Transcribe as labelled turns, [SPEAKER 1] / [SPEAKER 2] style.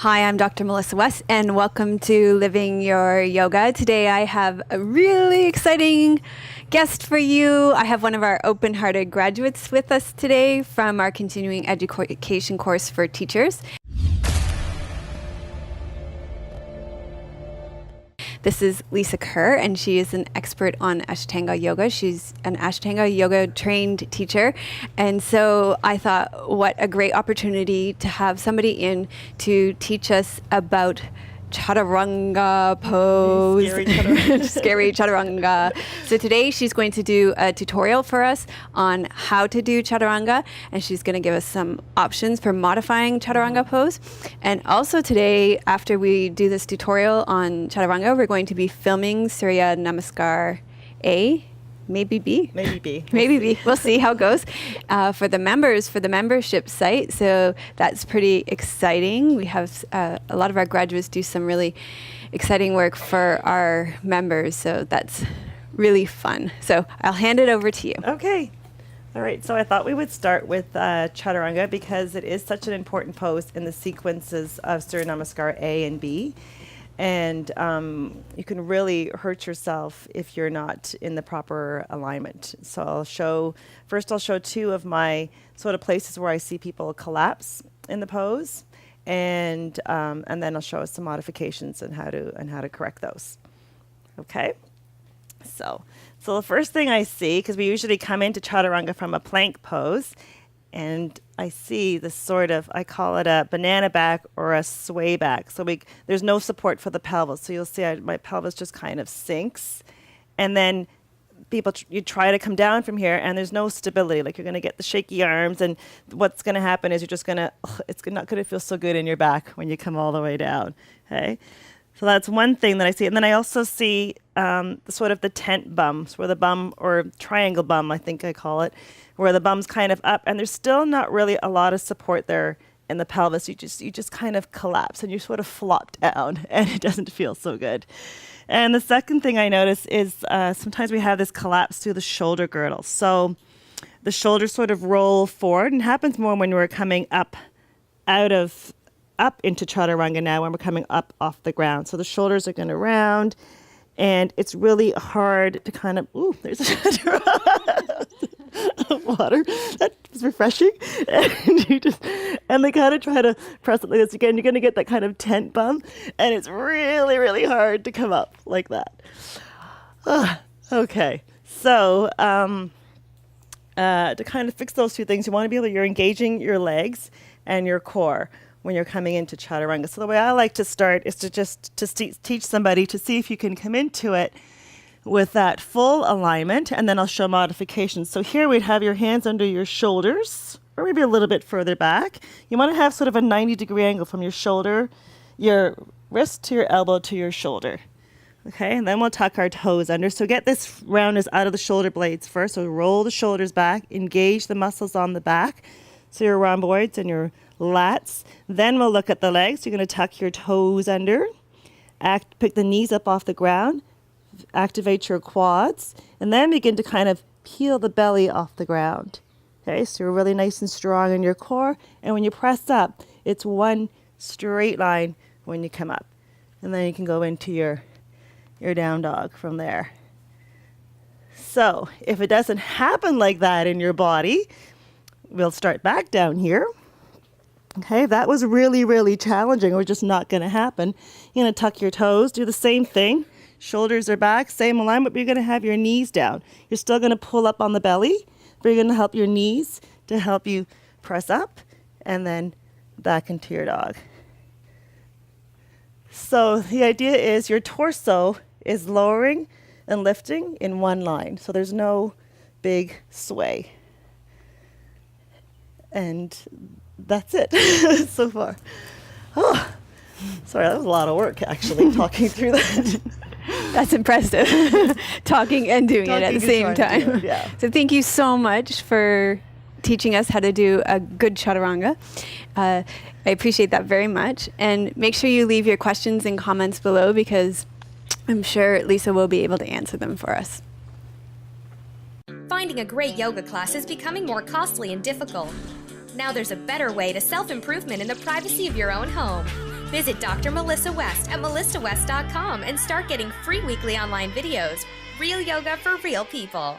[SPEAKER 1] Hi, I'm Dr. Melissa West, and welcome to Living Your Yoga. Today I have a really exciting guest for you. I have one of our open-hearted graduates with us today from our continuing education course for teachers. This is Lisa Kerr, and she is an expert on Ashtanga Yoga. She's an Ashtanga Yoga Trained Teacher. And so I thought, what a great opportunity to have somebody in to teach us about Chaturanga pose.
[SPEAKER 2] Scary Chaturanga.
[SPEAKER 1] Scary Chaturanga. So today she's going to do a tutorial for us on how to do Chaturanga, and she's going to give us some options for modifying Chaturanga pose. And also today, after we do this tutorial on Chaturanga, we're going to be filming Surya Namaskar A. Maybe B.
[SPEAKER 2] Maybe B.
[SPEAKER 1] Maybe B. We'll see how it goes for the members, for the membership site. So that's pretty exciting. We have a lot of our graduates do some really exciting work for our members. So that's really fun. So I'll hand it over to you.
[SPEAKER 2] Okay. All right. So I thought we would start with Chaturanga because it is such an important pose in the sequences of Surya Namaskar A and B. And you can really hurt yourself if you're not in the proper alignment. So I'll show two of my sort of places where I see people collapse in the pose, and then I'll show us some modifications and how to correct those. Okay. So the first thing I see, because we usually come into Chaturanga from a plank pose, and I see this sort of, I call it a banana back or a sway back. So there's no support for the pelvis. So you'll see my pelvis just kind of sinks. And then you try to come down from here and there's no stability. Like you're going to get the shaky arms, and what's going to happen is it's not going to feel so good in your back when you come all the way down. Okay. So that's one thing that I see. And then I also see the tent bums, where the bum, or triangle bum, I think I call it, where the bum's kind of up, and there's still not really a lot of support there in the pelvis. You just kind of collapse and you sort of flop down, and it doesn't feel so good. And the second thing I notice is sometimes we have this collapse through the shoulder girdle. So the shoulders sort of roll forward, and it happens more when we're coming up into Chaturanga now, when we're coming up off the ground. So the shoulders are going to round, and it's really hard to kind of, there's a water. That was refreshing. And they kind of try to press it like this again. You're going to get that kind of tent bum, and it's really, really hard to come up like that. Okay. So to kind of fix those two things, you want to be able you're engaging your legs and your core when you're coming into Chaturanga. So the way I like to start is to teach somebody to see if you can come into it with that full alignment, and then I'll show modifications. So here we'd have your hands under your shoulders, or maybe a little bit further back. You want to have sort of a 90-degree angle from your shoulder, your wrist to your elbow to your shoulder. Okay, and then we'll tuck our toes under. So get this roundness out of the shoulder blades first. So roll the shoulders back, engage the muscles on the back, so your rhomboids and your lats. Then we'll look at the legs. You're going to tuck your toes under, pick the knees up off the ground, activate your quads, and then begin to kind of peel the belly off the ground. Okay, so you're really nice and strong in your core, and when you press up, it's one straight line when you come up. And then you can go into your down dog from there. So if it doesn't happen like that in your body, we'll start back down here. Okay, that was really, really challenging, or just not going to happen. You're going to tuck your toes, do the same thing. Shoulders are back, same alignment, but you're going to have your knees down. You're still going to pull up on the belly, but you're going to help your knees to help you press up and then back into your dog. So the idea is your torso is lowering and lifting in one line. So there's no big sway. And that's it so far. Oh, sorry, that was a lot of work, actually, talking through that.
[SPEAKER 1] That's impressive. Talking and doing it at the same time.
[SPEAKER 2] Yeah.
[SPEAKER 1] So thank you so much for teaching us how to do a good Chaturanga. I appreciate that very much. And make sure you leave your questions and comments below, because I'm sure Lisa will be able to answer them for us.
[SPEAKER 3] Finding a great yoga class is becoming more costly and difficult. Now there's a better way to self-improvement in the privacy of your own home. Visit Dr. Melissa West at melissawest.com and start getting free weekly online videos. Real yoga for real people.